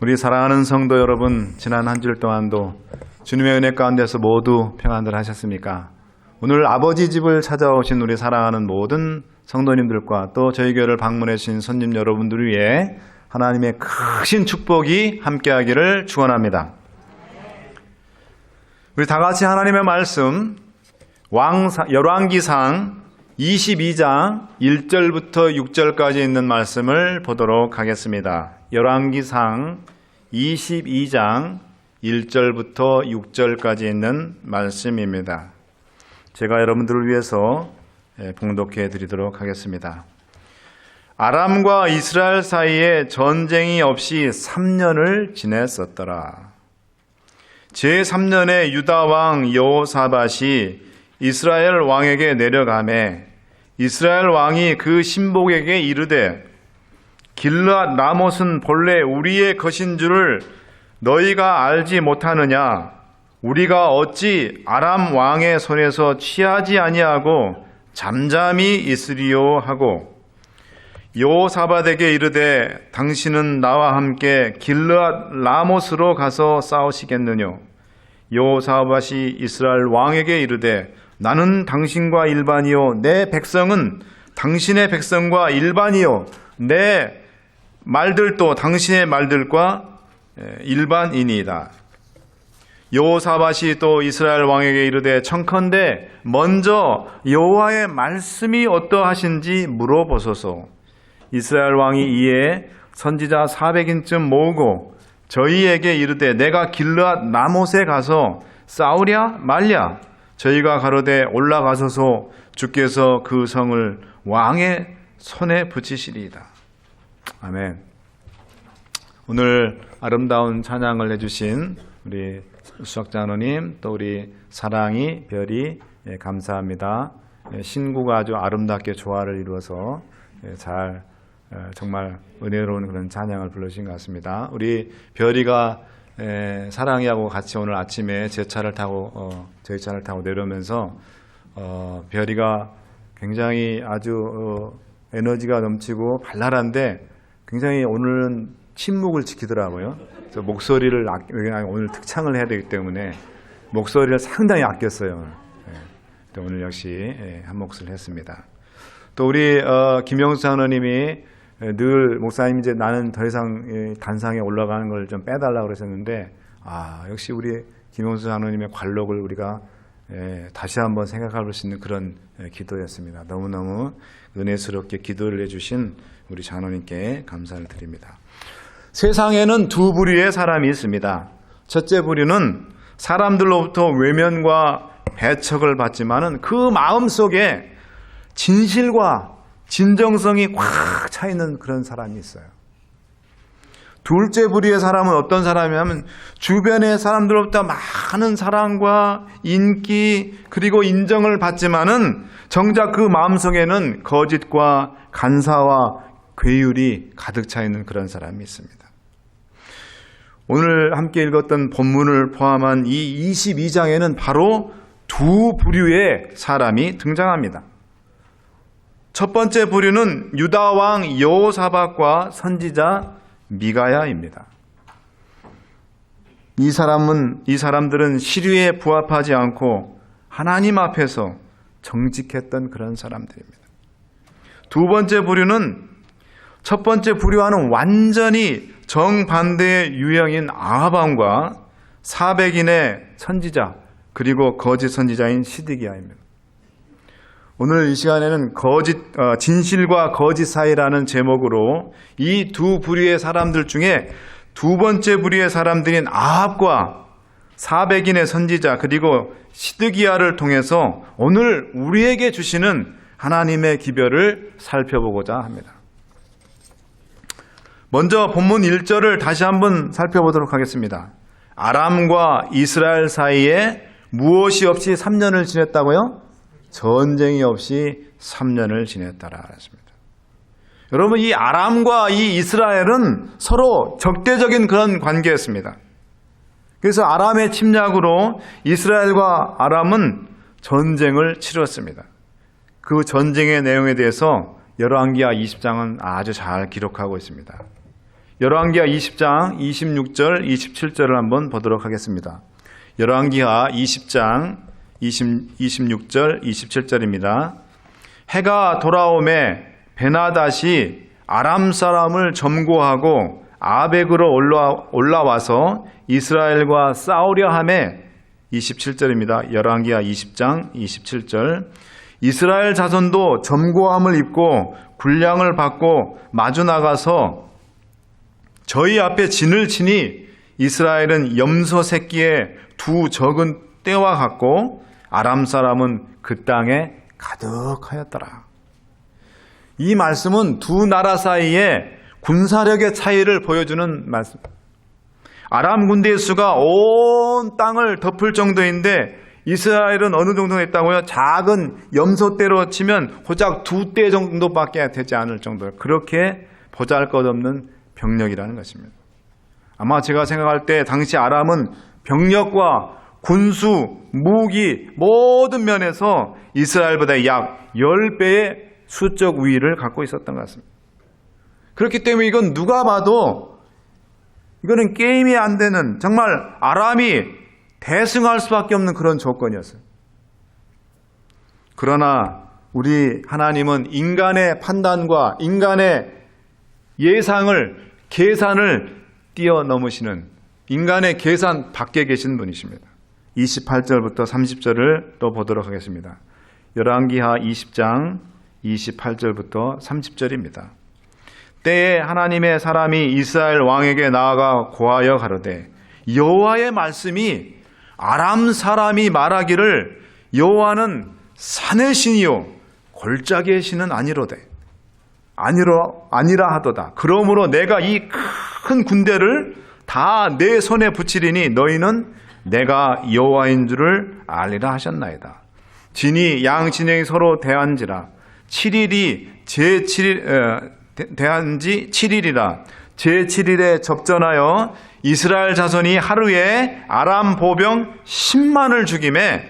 우리 사랑하는 성도 여러분, 지난 한 주일 동안도 주님의 은혜 가운데서 모두 평안들 하셨습니까? 오늘 아버지 집을 찾아오신 우리 사랑하는 모든 성도님들과 또 저희 교회를 방문해 주신 손님 여러분들 위해 하나님의 크신 축복이 함께하기를 축원합니다. 우리 다 같이 하나님의 말씀 열왕기상 22장 1절부터 6절까지 있는 말씀을 보도록 하겠습니다. 열왕기상 22장 1절부터 6절까지 있는 말씀입니다. 제가 여러분들을 위해서 봉독해 드리도록 하겠습니다. 아람과 이스라엘 사이에 전쟁이 없이 3년을 지냈었더라. 제3년에 유다 왕 여호사밧이 이스라엘 왕에게 내려가매 이스라엘 왕이 그 신복에게 이르되 길르앗 라못은 본래 우리의 것인 줄을 너희가 알지 못하느냐? 우리가 어찌 아람 왕의 손에서 취하지 아니하고 잠잠히 있으리요 하고 여호사밧에게 이르되 당신은 나와 함께 길르앗 라못으로 가서 싸우시겠느냐? 여호사밧이 이스라엘 왕에게 이르되 나는 당신과 일반이요 내 백성은 당신의 백성과 일반이요 내 말들도 당신의 말들과 일반이니이다. 여호사밧이 또 이스라엘 왕에게 이르되 청컨대 먼저 여호와의 말씀이 어떠하신지 물어보소서. 이스라엘 왕이 이에 선지자 400인쯤 모으고 저희에게 이르되 내가 길르앗 라못에 가서 싸우랴 말랴? 저희가 가로되 올라가소서. 주께서 그 성을 왕의 손에 붙이시리이다. 아멘. 오늘 아름다운 찬양을 해주신 우리 수학자노님 또 우리 사랑이 별이 감사합니다. 신구가 아주 아름답게 조화를 이루어서 잘 정말 은혜로운 그런 찬양을 불러주신 것 같습니다. 우리 별이가 사랑이하고 같이 오늘 아침에 저희 차를 타고 내려오면서 별이가 굉장히 아주 에너지가 넘치고 발랄한데 굉장히 오늘은 침묵을 지키더라고요. 그래서 목소리를 오늘 특창을 해야 되기 때문에 목소리를 상당히 아꼈어요. 오늘 역시 한 몫을 했습니다. 또 우리 김영수 장로님이 늘 목사님 이제 나는 더 이상 단상에 올라가는 걸 좀 빼달라고 그러셨는데 역시 우리 김영수 장로님의 관록을 우리가 다시 한번 생각할 수 있는 그런 기도였습니다. 너무너무 은혜스럽게 기도를 해주신 우리 장로님께 감사를 드립니다. 세상에는 두 부류의 사람이 있습니다. 첫째 부류는 사람들로부터 외면과 배척을 받지만은 그 마음속에 진실과 진정성이 꽉 차 있는 그런 사람이 있어요. 둘째 부류의 사람은 어떤 사람이냐면 주변의 사람들로부터 많은 사랑과 인기 그리고 인정을 받지만은 정작 그 마음속에는 거짓과 간사와 괴율이 가득 차 있는 그런 사람이 있습니다. 오늘 함께 읽었던 본문을 포함한 이 22장에는 바로 두 부류의 사람이 등장합니다. 첫 번째 부류는 유다 왕 여호사밧과 선지자 미가야입니다. 이 사람들은 시류에 부합하지 않고 하나님 앞에서 정직했던 그런 사람들입니다. 두 번째 부류는 첫 번째 부류와는 완전히 정반대의 유형인 아합 왕과 400인의 선지자 그리고 거짓 선지자인 시드기야입니다. 오늘 이 시간에는 진실과 거짓 사이라는 제목으로 이 두 부류의 사람들 중에 두 번째 부류의 사람들인 아합과 400인의 선지자 그리고 시드기야를 통해서 오늘 우리에게 주시는 하나님의 기별을 살펴보고자 합니다. 먼저 본문 1절을 다시 한번 살펴보도록 하겠습니다. 아람과 이스라엘 사이에 무엇이 없이 3년을 지냈다고요? 전쟁이 없이 3년을 지냈다라 했습니다. 여러분, 이 아람과 이 이스라엘은 서로 적대적인 그런 관계였습니다. 그래서 아람의 침략으로 이스라엘과 아람은 전쟁을 치렀습니다. 그 전쟁의 내용에 대해서 열왕기하 20장은 아주 잘 기록하고 있습니다. 열왕기하 20장 26절, 27절을 한번 보도록 하겠습니다. 열왕기하 20장 26절, 27절입니다. 해가 돌아오매 베나닷이 아람 사람을 점거하고 아벡으로 올라와서 이스라엘과 싸우려 하매 27절입니다. 열왕기하 20장 27절. 이스라엘 자손도 점거함을 입고 군량을 받고 마주 나가서 저희 앞에 진을 치니 이스라엘은 염소 새끼의 두 적은 떼와 같고 아람 사람은 그 땅에 가득하였더라. 이 말씀은 두 나라 사이에 군사력의 차이를 보여주는 말씀. 아람 군대의 수가 온 땅을 덮을 정도인데 이스라엘은 어느 정도 했다고요? 작은 염소떼로 치면 고작 2대 정도밖에 되지 않을 정도로 그렇게 보잘것없는 병력이라는 것입니다. 아마 제가 생각할 때 당시 아람은 병력과 군수, 무기 모든 면에서 이스라엘보다 약 10배의 수적 우위를 갖고 있었던 것 같습니다. 그렇기 때문에 이건 누가 봐도 이거는 게임이 안 되는 정말 아람이 대승할 수밖에 없는 그런 조건이었어요. 그러나 우리 하나님은 인간의 판단과 인간의 예상을, 계산을 뛰어넘으시는 인간의 계산 밖에 계신 분이십니다. 28절부터 30절을 또 보도록 하겠습니다. 열왕기하 20장 28절부터 30절입니다. 때에 하나님의 사람이 이스라엘 왕에게 나아가 고하여 가로되 여호와의 말씀이 아람 사람이 말하기를 여호와는 산의 신이요 골짜기의 신은 아니라 하도다. 그러므로 내가 이 큰 군대를 다 내 손에 붙이리니 너희는 내가 여호와인 줄을 알리라 하셨나이다. 진이 양 진영이 서로 대한지라 7일이 대한지 7일이라 제7일에 접전하여 이스라엘 자손이 하루에 아람 보병 10만을 죽이매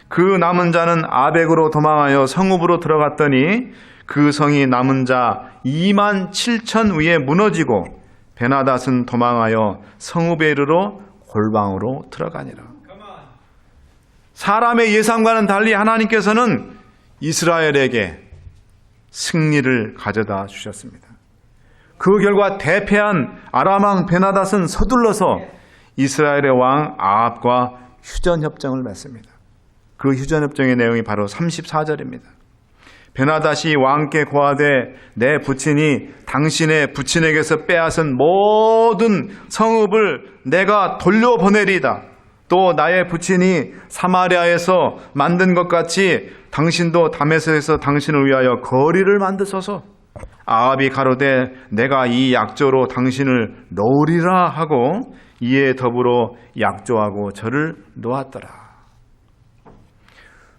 그 남은 자는 아벡으로 도망하여 성읍으로 들어갔더니 그 성이 남은 자 2만 7천 위에 무너지고 베나닷은 도망하여 성읍에 이르러 골방으로 들어가니라. 사람의 예상과는 달리 하나님께서는 이스라엘에게 승리를 가져다 주셨습니다. 그 결과 대패한 아람 왕 베나닷은 서둘러서 이스라엘의 왕 아합과 휴전협정을 맺습니다. 그 휴전협정의 내용이 바로 34절입니다. 베나닷이 왕께 고하되 내 부친이 당신의 부친에게서 빼앗은 모든 성읍을 내가 돌려보내리이다. 또 나의 부친이 사마리아에서 만든 것 같이 당신도 다메섹에서 당신을 위하여 거리를 만드소서. 아합이 가로되 내가 이 약조로 당신을 놓으리라 하고 이에 더불어 약조하고 저를 놓았더라.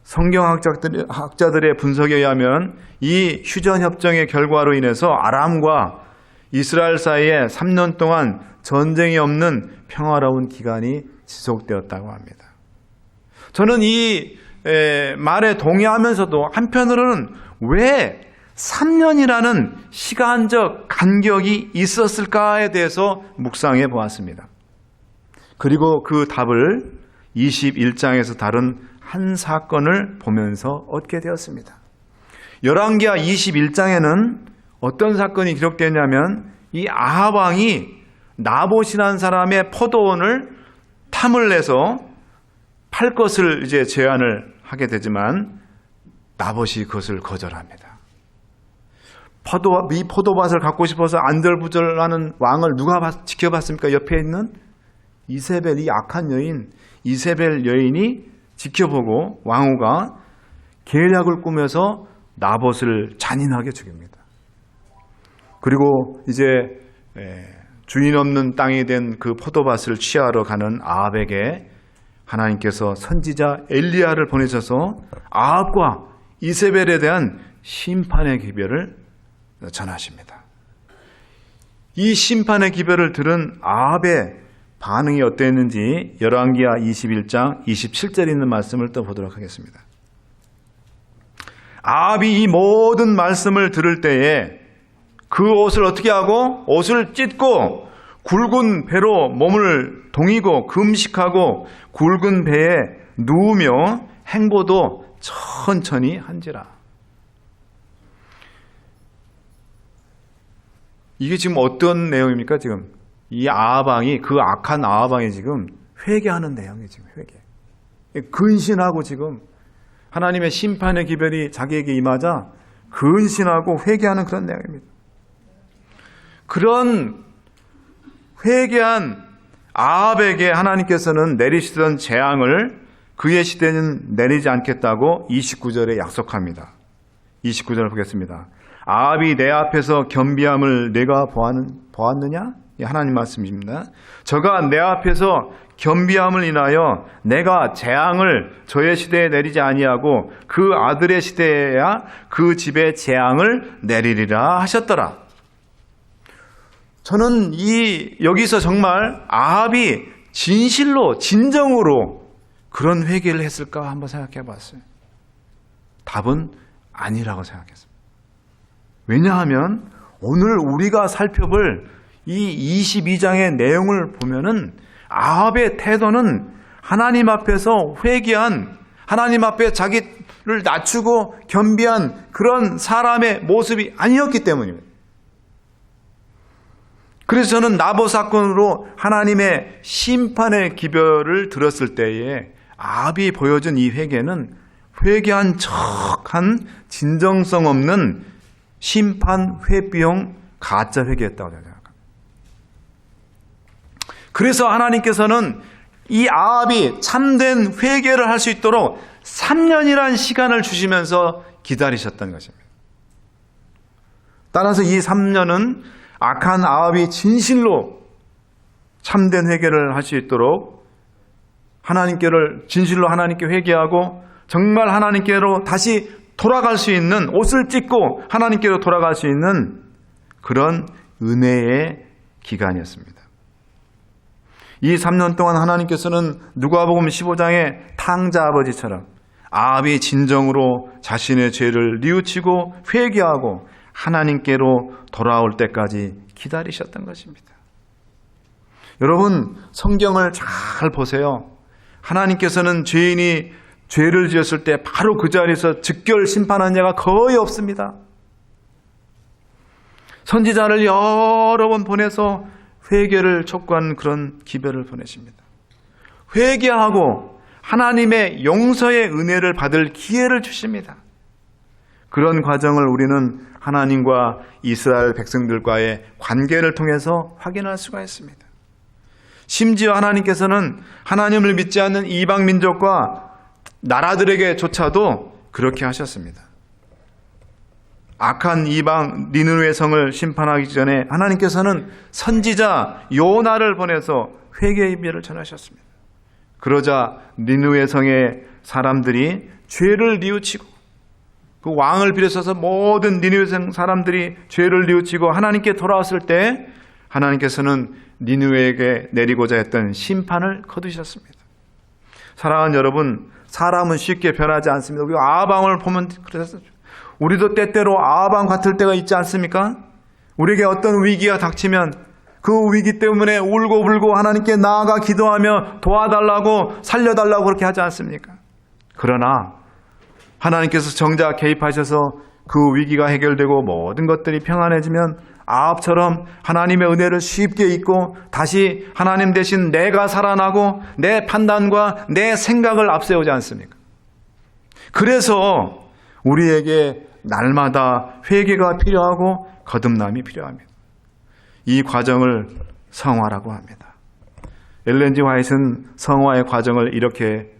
성경학자들의 분석에 의하면 이 휴전협정의 결과로 인해서 아람과 이스라엘 사이에 3년 동안 전쟁이 없는 평화로운 기간이 지속되었다고 합니다. 저는 이 말에 동의하면서도 한편으로는 왜 3년이라는 시간적 간격이 있었을까에 대해서 묵상해 보았습니다. 그리고 그 답을 21장에서 다룬 한 사건을 보면서 얻게 되었습니다. 열왕기하 21장에는 어떤 사건이 기록되냐면 이 아합 왕이 나봇이라는 사람의 포도원을 탐을 내서 팔 것을 이제 제안을 하게 되지만 나봇이 그것을 거절합니다. 이 포도밭을 갖고 싶어서 안절부절하는 왕을 누가 지켜봤습니까? 옆에 있는 이세벨, 이 악한 여인 이세벨 여인이 지켜보고 왕후가 계략을 꾸며서 나봇을 잔인하게 죽입니다. 그리고 이제 주인 없는 땅이 된 그 포도밭을 취하러 가는 아합에게 하나님께서 선지자 엘리야를 보내셔서 아합과 이세벨에 대한 심판의 기별을 전하십니다. 이 심판의 기별을 들은 아합의 반응이 어땠는지 열왕기하 21장 27절에 있는 말씀을 또 보도록 하겠습니다. 아합이 이 모든 말씀을 들을 때에 그 옷을 어떻게 하고 옷을 찢고 굵은 배로 몸을 동이고 금식하고 굵은 배에 누우며 행보도 천천히 한지라. 이게 지금 어떤 내용입니까? 지금 이 아합왕이, 그 악한 아합왕이 지금 회개하는 내용이 지금 회개. 근신하고 지금 하나님의 심판의 기별이 자기에게 임하자 근신하고 회개하는 그런 내용입니다. 그런 회개한 아합에게 하나님께서는 내리시던 재앙을 그의 시대는 내리지 않겠다고 29절에 약속합니다. 29절을 보겠습니다. 아합이 내 앞에서 겸비함을 내가 보았느냐? 하나님 말씀입니다. 저가 내 앞에서 겸비함을 인하여 내가 재앙을 저의 시대에 내리지 아니하고 그 아들의 시대에야 그 집에 재앙을 내리리라 하셨더라. 저는 여기서 정말 아합이 진실로 진정으로 그런 회개를 했을까 한번 생각해 봤어요. 답은 아니라고 생각했습니다. 왜냐하면 오늘 우리가 살펴볼 이 22장의 내용을 보면은 아합의 태도는 하나님 앞에서 회개한, 하나님 앞에 자기를 낮추고 겸비한 그런 사람의 모습이 아니었기 때문입니다. 그래서 저는 나봇 사건으로 하나님의 심판의 기별을 들었을 때에 아합이 보여준 이 회개는 회개한 척한 진정성 없는 심판 회피용 가짜 회개였다고 생각합니다. 그래서 하나님께서는 이 아합이 참된 회개를 할 수 있도록 3년이라는 시간을 주시면서 기다리셨던 것입니다. 따라서 이 3년은 악한 아합이 진실로 참된 회개를 할 수 있도록 진실로 하나님께 회개하고 정말 하나님께로 다시 돌아갈 수 있는, 옷을 찢고 하나님께로 돌아갈 수 있는 그런 은혜의 기간이었습니다. 이 3년 동안 하나님께서는 누가복음 15장의 탕자 아버지처럼 아합이 진정으로 자신의 죄를 뉘우치고 회개하고 하나님께로 돌아올 때까지 기다리셨던 것입니다. 여러분, 성경을 잘 보세요. 하나님께서는 죄인이 죄를 지었을 때 바로 그 자리에서 즉결 심판한 자가 거의 없습니다. 선지자를 여러 번 보내서 회개를 촉구하는 그런 기별을 보내십니다. 회개하고 하나님의 용서의 은혜를 받을 기회를 주십니다. 그런 과정을 우리는 하나님과 이스라엘 백성들과의 관계를 통해서 확인할 수가 있습니다. 심지어 하나님께서는 하나님을 믿지 않는 이방 민족과 나라들에게조차도 그렇게 하셨습니다. 악한 이방 니느웨 성을 심판하기 전에 하나님께서는 선지자 요나를 보내서 회개의 비밀을 전하셨습니다. 그러자 니느웨 성의 사람들이 죄를 뉘우치고 그 왕을 비롯해서 모든 니느웨 성 사람들이 죄를 뉘우치고 하나님께 돌아왔을 때 하나님께서는 니느웨에게 내리고자 했던 심판을 거두셨습니다. 사랑하는 여러분, 사람은 쉽게 변하지 않습니다. 우리가 아합왕을 보면 그랬었죠. 우리도 때때로 아합왕 같을 때가 있지 않습니까? 우리에게 어떤 위기가 닥치면 그 위기 때문에 울고 불고 하나님께 나아가 기도하며 도와달라고 살려달라고 그렇게 하지 않습니까? 그러나 하나님께서 정작 개입하셔서 그 위기가 해결되고 모든 것들이 평안해지면 아합처럼 하나님의 은혜를 쉽게 잊고 다시 하나님 대신 내가 살아나고 내 판단과 내 생각을 앞세우지 않습니까? 그래서 우리에게 날마다 회개가 필요하고 거듭남이 필요합니다. 이 과정을 성화라고 합니다. 엘렌 G 화이트는 성화의 과정을 이렇게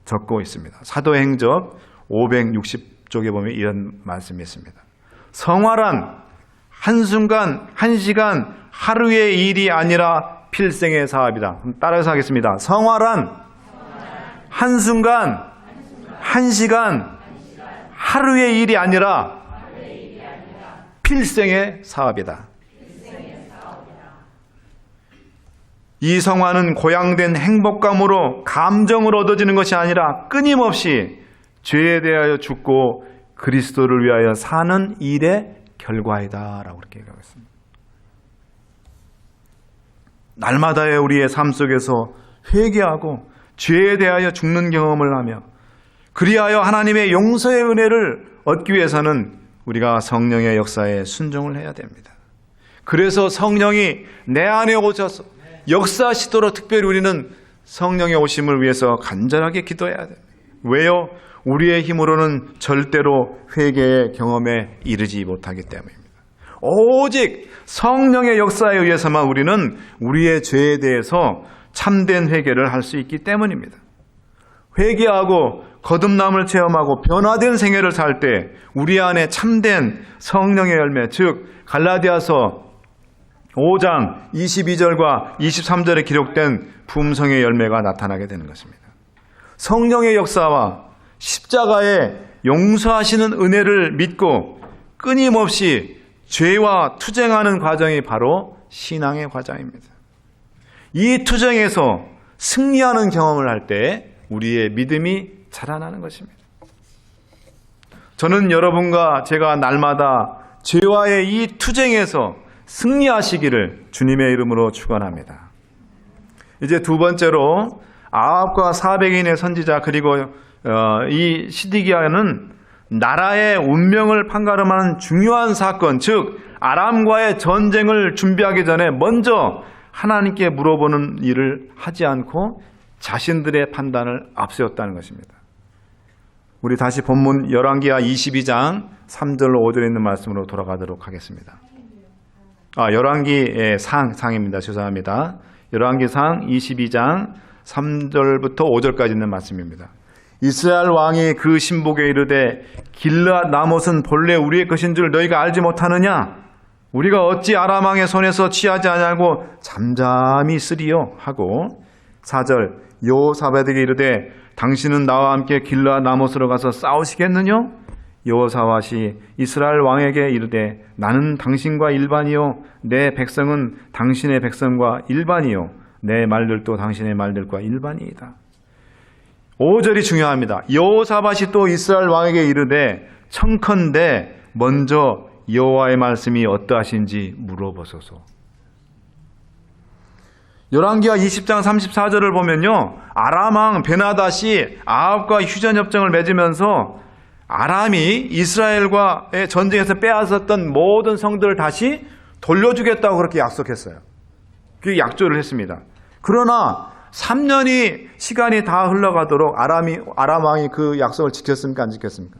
적고 있습니다. 사도행적 560쪽에 보면 이런 말씀이 있습니다. 성화란 한순간, 한시간, 하루의 일이 아니라 필생의 사업이다. 따라서 하겠습니다. 성화란 한순간, 한시간, 하루의 일이 아니라 필생의 사업이다. 이 성화는 고양된 행복감으로 감정을 얻어지는 것이 아니라 끊임없이 죄에 대하여 죽고 그리스도를 위하여 사는 일의 결과이다 라고 그렇게 얘기하고 있습니다. 날마다의 우리의 삶 속에서 회개하고 죄에 대하여 죽는 경험을 하며 그리하여 하나님의 용서의 은혜를 얻기 위해서는 우리가 성령의 역사에 순종을 해야 됩니다. 그래서 성령이 내 안에 오셔서 역사하시도록 특별히 우리는 성령의 오심을 위해서 간절하게 기도해야 됩니다. 왜요? 우리의 힘으로는 절대로 회개의 경험에 이르지 못하기 때문입니다. 오직 성령의 역사에 의해서만 우리는 우리의 죄에 대해서 참된 회개를 할 수 있기 때문입니다. 회개하고 거듭남을 체험하고 변화된 생애를 살 때 우리 안에 참된 성령의 열매, 즉 갈라디아서 5장 22절과 23절에 기록된 품성의 열매가 나타나게 되는 것입니다. 성령의 역사와 십자가의 용서하시는 은혜를 믿고 끊임없이 죄와 투쟁하는 과정이 바로 신앙의 과정입니다. 이 투쟁에서 승리하는 경험을 할 때 우리의 믿음이 자라나는 것입니다. 저는 여러분과 제가 날마다 죄와의 이 투쟁에서 승리하시기를 주님의 이름으로 축원합니다. 이제 두 번째로 아합과 400인의 선지자 그리고 이 시드기야는 나라의 운명을 판가름하는 중요한 사건, 즉 아람과의 전쟁을 준비하기 전에 먼저 하나님께 물어보는 일을 하지 않고 자신들의 판단을 앞세웠다는 것입니다. 우리 다시 본문 열왕기하 22장 3절로 5절에 있는 말씀으로 돌아가도록 하겠습니다. 열왕기 상입니다. 죄송합니다. 열왕기상 22장 3절부터 5절까지 있는 말씀입니다. 이스라엘 왕이 그 신복에 이르되 길르앗 라못은 본래 우리의 것인 줄 너희가 알지 못하느냐? 우리가 어찌 아람 왕의 손에서 취하지 아니하고 잠잠히 있으리요? 하고 4절 여호사밧에게 이르되 당신은 나와 함께 길르앗 라못으로 가서 싸우시겠느냐? 여호사밧이 이스라엘 왕에게 이르되 나는 당신과 일반이요 내 백성은 당신의 백성과 일반이요 내 말들도 당신의 말들과 일반이이다. 5절이 중요합니다. 여호사밧이 또 이스라엘 왕에게 이르되 청컨대 먼저 여호와의 말씀이 어떠하신지 물어보소서. 열왕기하 20장 34절을 보면요, 아람 왕 베나닷이 아합과 휴전협정을 맺으면서 아람이 이스라엘과의 전쟁에서 빼앗았던 모든 성들을 다시 돌려주겠다고 그렇게 약속했어요. 그 약조를 했습니다. 그러나 3년이 시간이 다 흘러가도록 아람 왕이 그 약속을 지켰습니까? 안 지켰습니까?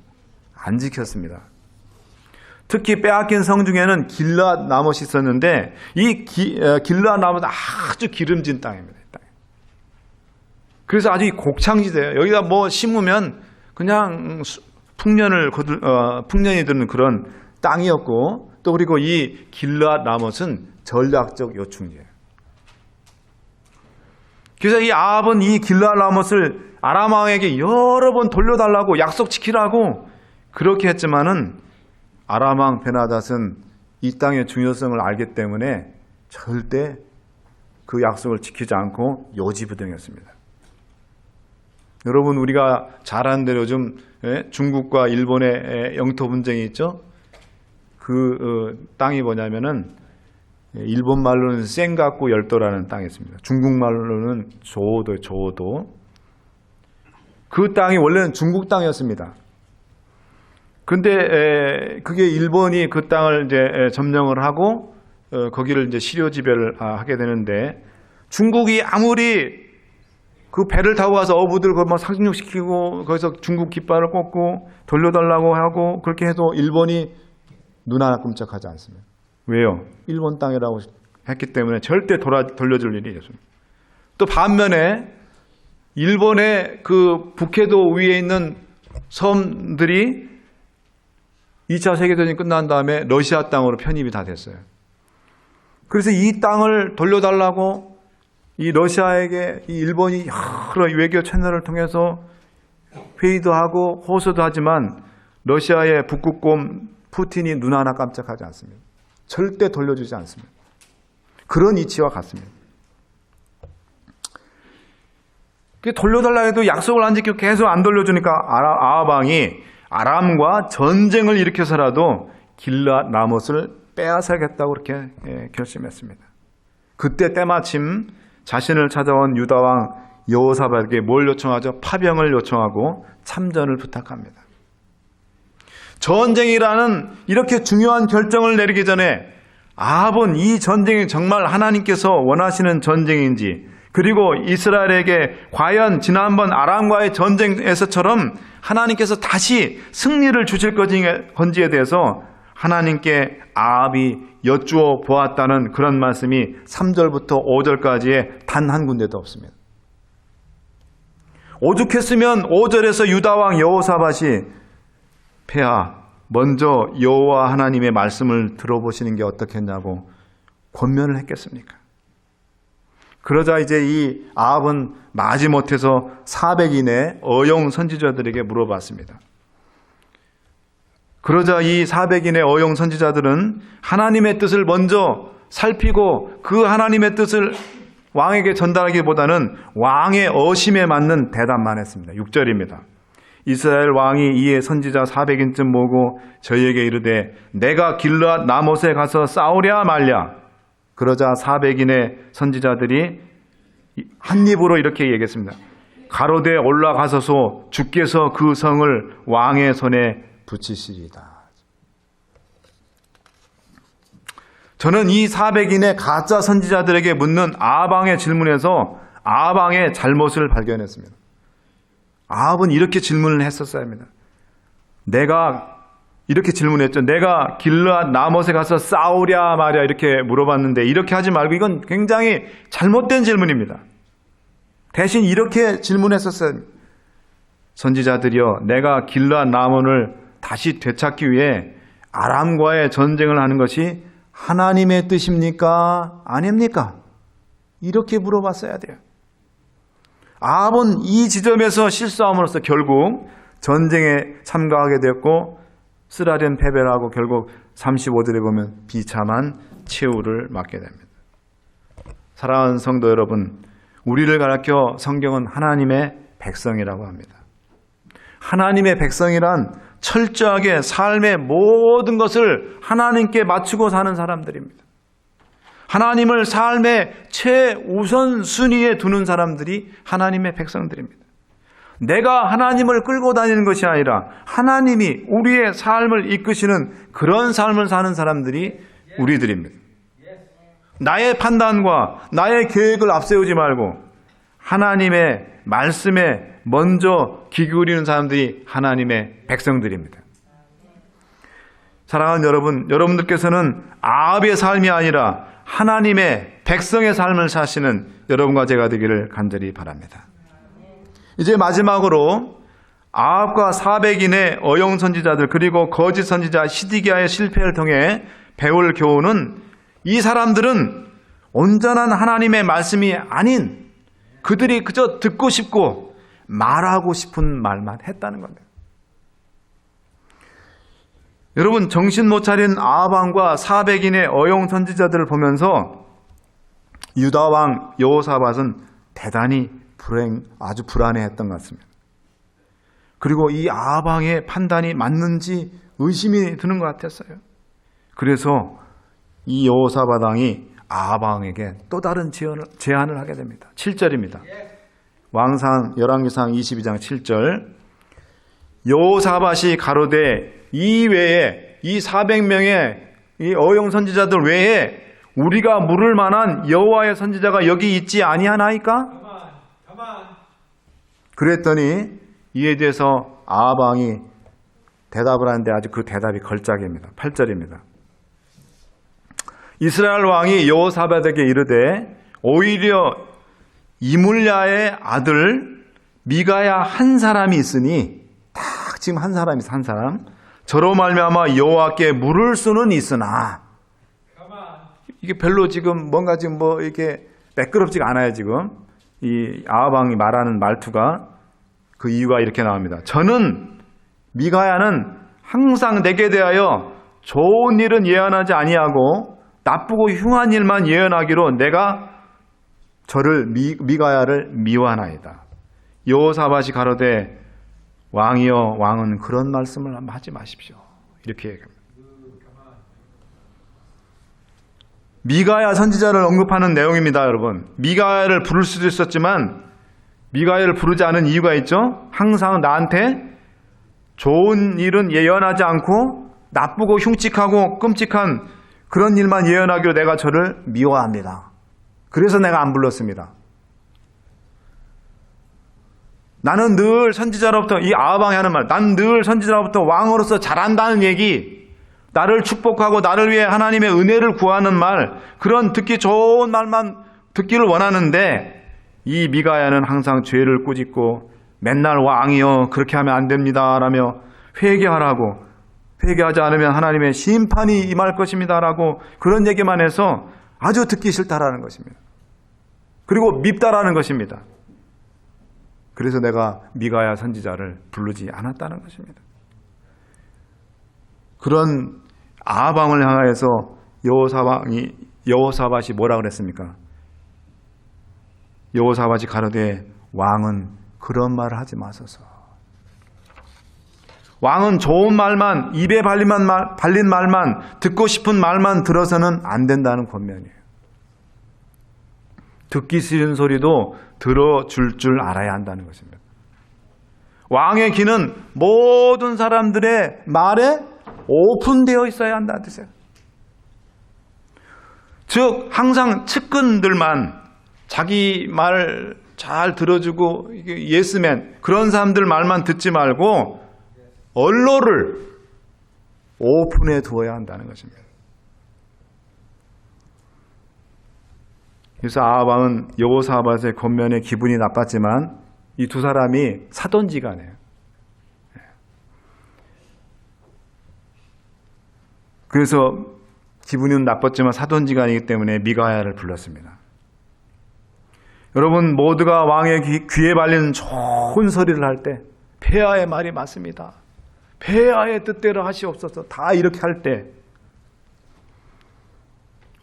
안 지켰습니다. 특히 빼앗긴 성 중에는 길르앗 라못이 있었는데 이 길르앗 라못은 아주 기름진 땅입니다. 그래서 아주 곡창지대예요. 여기다 뭐 심으면 그냥 풍년이 드는 그런 땅이었고, 또 그리고 이 길르앗 라못은 전략적 요충지예요. 그래서 이 아합은 이 길르앗 라못을 아람 왕에게 여러 번 돌려달라고 약속 지키라고 그렇게 했지만은 아람 왕 베나닷은 이 땅의 중요성을 알기 때문에 절대 그 약속을 지키지 않고 요지부동했습니다. 여러분, 우리가 잘 아는 대로 요즘 중국과 일본의 영토 분쟁이 있죠. 그 땅이 뭐냐면은 일본 말로는 센가쿠 열도라는 땅이 있습니다. 중국 말로는 조도. 그 땅이 원래는 중국 땅이었습니다. 근데 그게 일본이 그 땅을 이제 점령을 하고 거기를 이제 시료 지배를 하게 되는데, 중국이 아무리 그 배를 타고 가서 어부들 막 상륙시키고 거기서 중국 깃발을 꽂고 돌려달라고 하고 그렇게 해도 일본이 눈 하나 끔찍하지 않습니다. 왜요? 일본 땅이라고 했기 때문에 절대 돌려줄 일이 없습니다. 또 반면에 일본의 그 북해도 위에 있는 섬들이 2차 세계대전이 끝난 다음에 러시아 땅으로 편입이 다 됐어요. 그래서 이 땅을 돌려달라고 이 러시아에게 이 일본이 여러 외교 채널을 통해서 회의도 하고 호소도 하지만 러시아의 북극곰 푸틴이 눈 하나 깜짝하지 않습니다. 절대 돌려주지 않습니다. 그런 이치와 같습니다. 돌려달라 해도 약속을 안 지키고 계속 안 돌려주니까 아합 왕이 아람과 전쟁을 일으켜서라도 길르앗 라못을 빼앗아야겠다고 그렇게 결심했습니다. 그때 때마침 자신을 찾아온 유다 왕 여호사밧에게 뭘 요청하죠? 파병을 요청하고 참전을 부탁합니다. 전쟁이라는 이렇게 중요한 결정을 내리기 전에 아합은 이 전쟁이 정말 하나님께서 원하시는 전쟁인지, 그리고 이스라엘에게 과연 지난번 아람과의 전쟁에서처럼 하나님께서 다시 승리를 주실 건지에 대해서 하나님께 아합이 여쭈어 보았다는 그런 말씀이 3절부터 5절까지의 단 한 군데도 없습니다. 오죽했으면 5절에서 유다왕 여호사밧이 폐하 먼저 여호와 하나님의 말씀을 들어보시는 게 어떻겠냐고 권면을 했겠습니까? 그러자 이제 이 아합은 마지못해서 400인의 어용 선지자들에게 물어봤습니다. 그러자 이 400인의 어용 선지자들은 하나님의 뜻을 먼저 살피고 그 하나님의 뜻을 왕에게 전달하기보다는 왕의 어심에 맞는 대답만 했습니다. 6절입니다. 이스라엘 왕이 이에 선지자 400인쯤 모으고 저희에게 이르되 내가 길르앗 라못에 가서 싸우랴 말랴. 그러자 400인의 선지자들이 한 입으로 이렇게 얘기했습니다. 가로되 올라가소서 주께서 그 성을 왕의 손에 붙이시리다. 저는 이 400인의 가짜 선지자들에게 묻는 아합왕의 질문에서 아합왕의 잘못을 발견했습니다. 아합은 이렇게 질문을 했었어야 합니다. 내가 이렇게 질문했죠. 내가 길르앗 라못에 가서 싸우랴 말랴 이렇게 물어봤는데 이렇게 하지 말고, 이건 굉장히 잘못된 질문입니다. 대신 이렇게 질문했었어요. 선지자들이여, 내가 길르앗 라못을 다시 되찾기 위해 아람과의 전쟁을 하는 것이 하나님의 뜻입니까? 아닙니까? 이렇게 물어봤어야 돼요. 아합은 이 지점에서 실수함으로써 결국 전쟁에 참가하게 되었고 쓰라린 패배를 하고 결국 35절에 보면 비참한 최후를 맞게 됩니다. 사랑하는 성도 여러분, 우리를 가르쳐 성경은 하나님의 백성이라고 합니다. 하나님의 백성이란 철저하게 삶의 모든 것을 하나님께 맞추고 사는 사람들입니다. 하나님을 삶의 최우선 순위에 두는 사람들이 하나님의 백성들입니다. 내가 하나님을 끌고 다니는 것이 아니라 하나님이 우리의 삶을 이끄시는 그런 삶을 사는 사람들이 우리들입니다. 나의 판단과 나의 계획을 앞세우지 말고 하나님의 말씀에 먼저 귀 기울이는 사람들이 하나님의 백성들입니다. 사랑하는 여러분, 여러분들께서는 아합의 삶이 아니라 하나님의 백성의 삶을 사시는 여러분과 제가 되기를 간절히 바랍니다. 이제 마지막으로 아합과 400인의 어용 선지자들 그리고 거짓 선지자 시디기야의 실패를 통해 배울 교훈은, 이 사람들은 온전한 하나님의 말씀이 아닌 그들이 그저 듣고 싶고 말하고 싶은 말만 했다는 겁니다. 여러분, 정신 못 차린 아합왕과 400인의 어용 선지자들을 보면서 유다왕 여호사밧은 대단히 아주 불안해했던 것 같습니다. 그리고 이 아합왕의 판단이 맞는지 의심이 드는 것 같았어요. 그래서 이 여호사밧 왕이 아합왕에게 또 다른 제안을 하게 됩니다. 7절입니다. 왕상 열왕기상 22장 7절. 여호사밧이 가로되 이 외에 이 400명의 이 어용 선지자들 외에 우리가 물을 만한 여호와의 선지자가 여기 있지 아니하나이까? 그랬더니 이에 대해서 아합 왕이 대답을 하는데 아주 그 대답이 걸작입니다. 8절입니다. 이스라엘 왕이 여호사밧에게 이르되 오히려 이물야의 아들 미가야 한 사람이 있으니, 딱 지금 한 사람이 있어, 한 사람. 저로 말미암아 여호와께 물을 수는 있으나, 이게 별로 지금 뭔가 지금 뭐 이렇게 매끄럽지가 않아요. 지금 이 아합 왕이 말하는 말투가, 그 이유가 이렇게 나옵니다. 저는 미가야는 항상 내게 대하여 좋은 일은 예언하지 아니하고 나쁘고 흉한 일만 예언하기로 내가 저를 미가야를 미워하나이다. 여호사밧이 가로되 왕이여, 왕은 그런 말씀을 하지 마십시오. 이렇게 얘기합니다. 미가야 선지자를 언급하는 내용입니다, 여러분. 미가야를 부를 수도 있었지만 미가야를 부르지 않은 이유가 있죠. 항상 나한테 좋은 일은 예언하지 않고 나쁘고 흉측하고 끔찍한 그런 일만 예언하기로 내가 저를 미워합니다. 그래서 내가 안 불렀습니다. 나는 늘 선지자로부터, 이 아하방이 하는 말, 난 늘 선지자로부터 왕으로서 잘한다는 얘기, 나를 축복하고 나를 위해 하나님의 은혜를 구하는 말, 그런 듣기 좋은 말만 듣기를 원하는데 이 미가야는 항상 죄를 꾸짖고 맨날 왕이여 그렇게 하면 안 됩니다 라며 회개하라고, 회개하지 않으면 하나님의 심판이 임할 것입니다 라고 그런 얘기만 해서 아주 듣기 싫다라는 것입니다. 그리고 밉다라는 것입니다. 그래서 내가 미가야 선지자를 부르지 않았다는 것입니다. 그런 아하방을 향하여서 여호사밧이 뭐라 그랬습니까? 여호사밧이 가로되 왕은 그런 말을 하지 마소서. 왕은 좋은 말만, 입에 발린 말만, 듣고 싶은 말만 들어서는 안 된다는 권면이에요. 듣기 싫은 소리도 들어줄 줄 알아야 한다는 것입니다. 왕의 귀는 모든 사람들의 말에 오픈되어 있어야 한다는 뜻이에요. 즉 항상 측근들만, 자기 말 잘 들어주고 예스맨, 그런 사람들 말만 듣지 말고 언로를 오픈해 두어야 한다는 것입니다. 그래서 아하방은 여호사밧의 권면에 기분이 나빴지만 이 두 사람이 사돈지간이에요. 그래서 기분은 나빴지만 사돈지간이기 때문에 미가야를 불렀습니다. 여러분 모두가 왕의 귀에 발리는 좋은 소리를 할 때 폐하의 말이 맞습니다. 폐하의 뜻대로 하시옵소서. 다 이렇게 할 때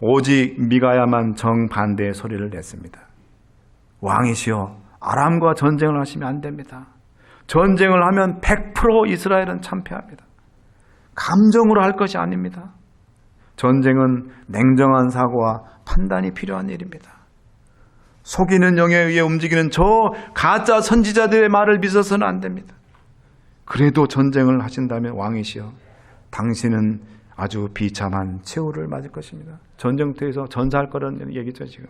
오직 미가야만 정반대의 소리를 냈습니다. 왕이시여 아람과 전쟁을 하시면 안 됩니다. 전쟁을 하면 100% 이스라엘은 참패합니다. 감정으로 할 것이 아닙니다. 전쟁은 냉정한 사고와 판단이 필요한 일입니다. 속이는 영에 의해 움직이는 저 가짜 선지자들의 말을 믿어서는 안 됩니다. 그래도 전쟁을 하신다면 왕이시여 당신은 아주 비참한 최후를 맞을 것입니다. 전쟁터에서 전사할 거라는 얘기죠 지금.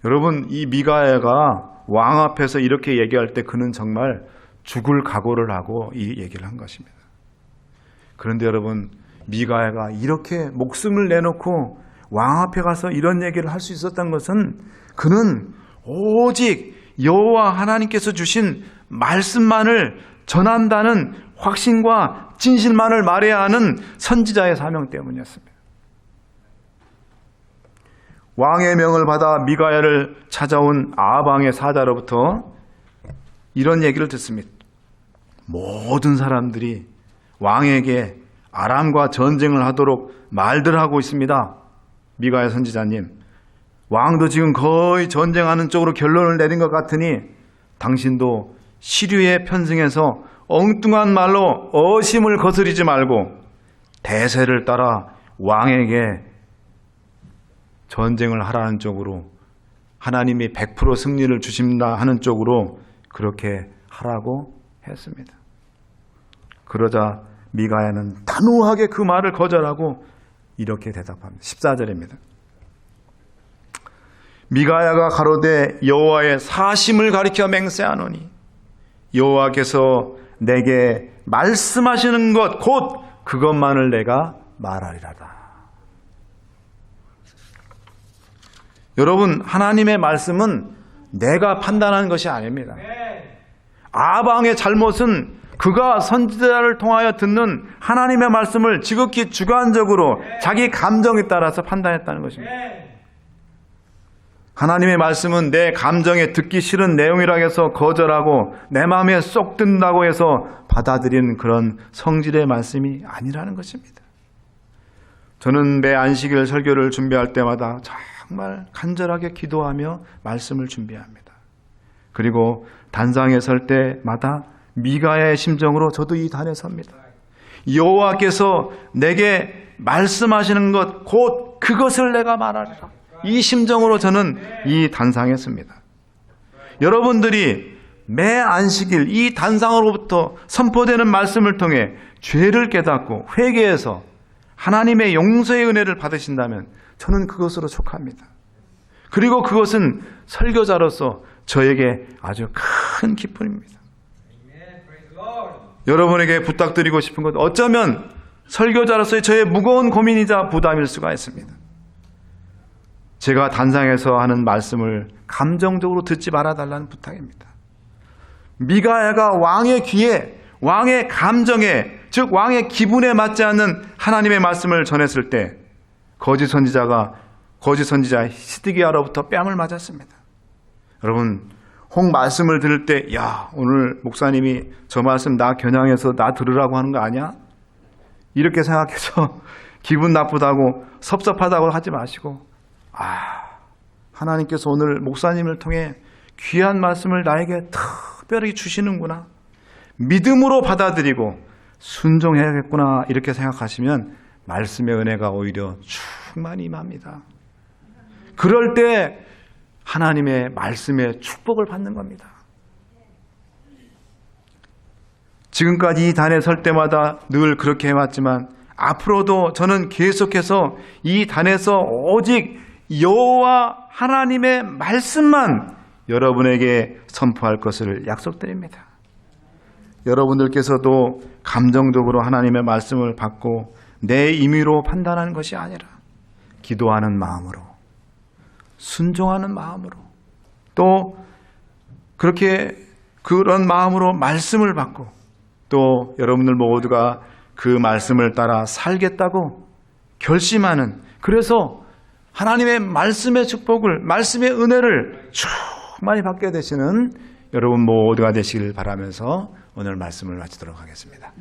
여러분 이 미가야가 왕 앞에서 이렇게 얘기할 때 그는 정말 죽을 각오를 하고 이 얘기를 한 것입니다. 그런데 여러분 미가야가 이렇게 목숨을 내놓고 왕 앞에 가서 이런 얘기를 할 수 있었던 것은 그는 오직 여호와 하나님께서 주신 말씀만을 전한다는 확신과 진실만을 말해야 하는 선지자의 사명 때문이었습니다. 왕의 명을 받아 미가야를 찾아온 아하방의 사자로부터 이런 얘기를 듣습니다. 모든 사람들이 왕에게 아람과 전쟁을 하도록 말들 하고 있습니다. 미가야 선지자님, 왕도 지금 거의 전쟁하는 쪽으로 결론을 내린 것 같으니 당신도 시류에 편승해서 엉뚱한 말로 어심을 거스리지 말고 대세를 따라 왕에게 전쟁을 하라는 쪽으로, 하나님이 100% 승리를 주신다 하는 쪽으로 그렇게 하라고 했습니다. 그러자 미가야는 단호하게 그 말을 거절하고 이렇게 대답합니다. 14절입니다. 미가야가 가로되 여호와의 사심을 가리켜 맹세하노니 여호와께서 내게 말씀하시는 것 곧 그것만을 내가 말하리라다. 여러분 하나님의 말씀은 내가 판단하는 것이 아닙니다. 아방의 잘못은 그가 선지자를 통하여 듣는 하나님의 말씀을 지극히 주관적으로 자기 감정에 따라서 판단했다는 것입니다. 하나님의 말씀은 내 감정에 듣기 싫은 내용이라고 해서 거절하고 내 마음에 쏙 든다고 해서 받아들이는 그런 성질의 말씀이 아니라는 것입니다. 저는 매 안식일 설교를 준비할 때마다 정말 간절하게 기도하며 말씀을 준비합니다. 그리고 단상에 설 때마다 미가야의 심정으로 저도 이 단에 섭니다. 여호와께서 내게 말씀하시는 것 곧 그것을 내가 말하리라. 이 심정으로 저는 이 단상했습니다. 여러분들이 매 안식일 이 단상으로부터 선포되는 말씀을 통해 죄를 깨닫고 회개해서 하나님의 용서의 은혜를 받으신다면 저는 그것으로 촉합니다. 그리고 그것은 설교자로서 저에게 아주 큰 기쁨입니다. 여러분에게 부탁드리고 싶은 것, 어쩌면 설교자로서의 저의 무거운 고민이자 부담일 수가 있습니다. 제가 단상에서 하는 말씀을 감정적으로 듣지 말아달라는 부탁입니다. 미가야가 왕의 귀에, 왕의 감정에, 즉 왕의 기분에 맞지 않는 하나님의 말씀을 전했을 때 거짓 선지자 시드기야로부터 뺨을 맞았습니다. 여러분, 혹 말씀을 들을 때, 야, 오늘 목사님이 저 말씀 나 겨냥해서 나 들으라고 하는 거 아니야? 이렇게 생각해서 기분 나쁘다고 섭섭하다고 하지 마시고, 하나님께서 오늘 목사님을 통해 귀한 말씀을 나에게 특별히 주시는구나, 믿음으로 받아들이고 순종해야겠구나, 이렇게 생각하시면 말씀의 은혜가 오히려 충만히 임합니다. 그럴 때 하나님의 말씀의 축복을 받는 겁니다. 지금까지 이 단에 설 때마다 늘 그렇게 해왔지만 앞으로도 저는 계속해서 이 단에서 오직 여호와 하나님의 말씀만 여러분에게 선포할 것을 약속드립니다. 여러분들께서도 감정적으로 하나님의 말씀을 받고 내 임의로 판단하는 것이 아니라 기도하는 마음으로, 순종하는 마음으로, 또 그렇게 그런 마음으로 말씀을 받고 또 여러분들 모두가 그 말씀을 따라 살겠다고 결심하는, 그래서 하나님의 말씀의 축복을, 말씀의 은혜를 충만히 받게 되시는 여러분 모두가 되시길 바라면서 오늘 말씀을 마치도록 하겠습니다.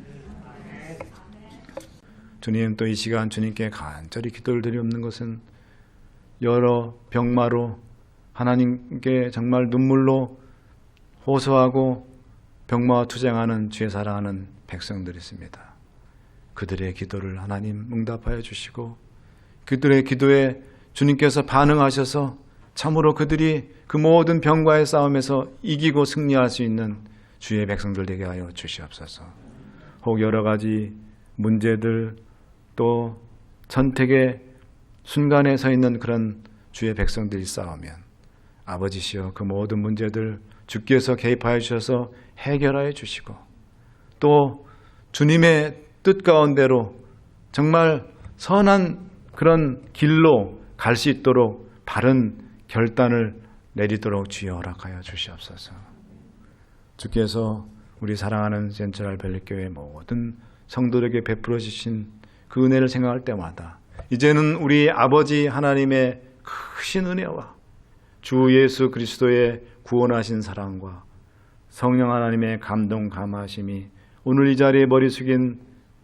주님, 또 이 시간 주님께 간절히 기도를 드리옵는 것은 여러 병마로 하나님께 정말 눈물로 호소하고 병마와 투쟁하는 주의 사랑하는 백성들이 있습니다. 그들의 기도를 하나님 응답하여 주시고 그들의 기도에 주님께서 반응하셔서 참으로 그들이 그 모든 병과의 싸움에서 이기고 승리할 수 있는 주의 백성들 되게 하여 주시옵소서. 혹 여러 가지 문제들, 또 선택의 순간에 서 있는 그런 주의 백성들이 싸우면 아버지시여 그 모든 문제들 주께서 개입하여 주셔서 해결하여 주시고 또 주님의 뜻 가운데로 정말 선한 그런 길로 갈 수 있도록 바른 결단을 내리도록 주여 허락하여 주시옵소서. 주께서 우리 사랑하는 센트럴 벨리교회 모든 성도들에게 베풀어 주신 그 은혜를 생각할 때마다 이제는 우리 아버지 하나님의 크신 은혜와 주 예수 그리스도의 구원하신 사랑과 성령 하나님의 감동 감하심이 오늘 이 자리에 머리 숙인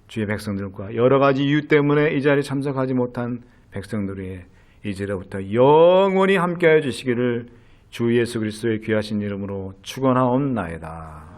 주의 백성들과 여러 가지 이유 때문에 이 자리에 참석하지 못한 백성들의 이제로부터 영원히 함께하여 주시기를 주 예수 그리스도의 귀하신 이름으로 축원하옵나이다.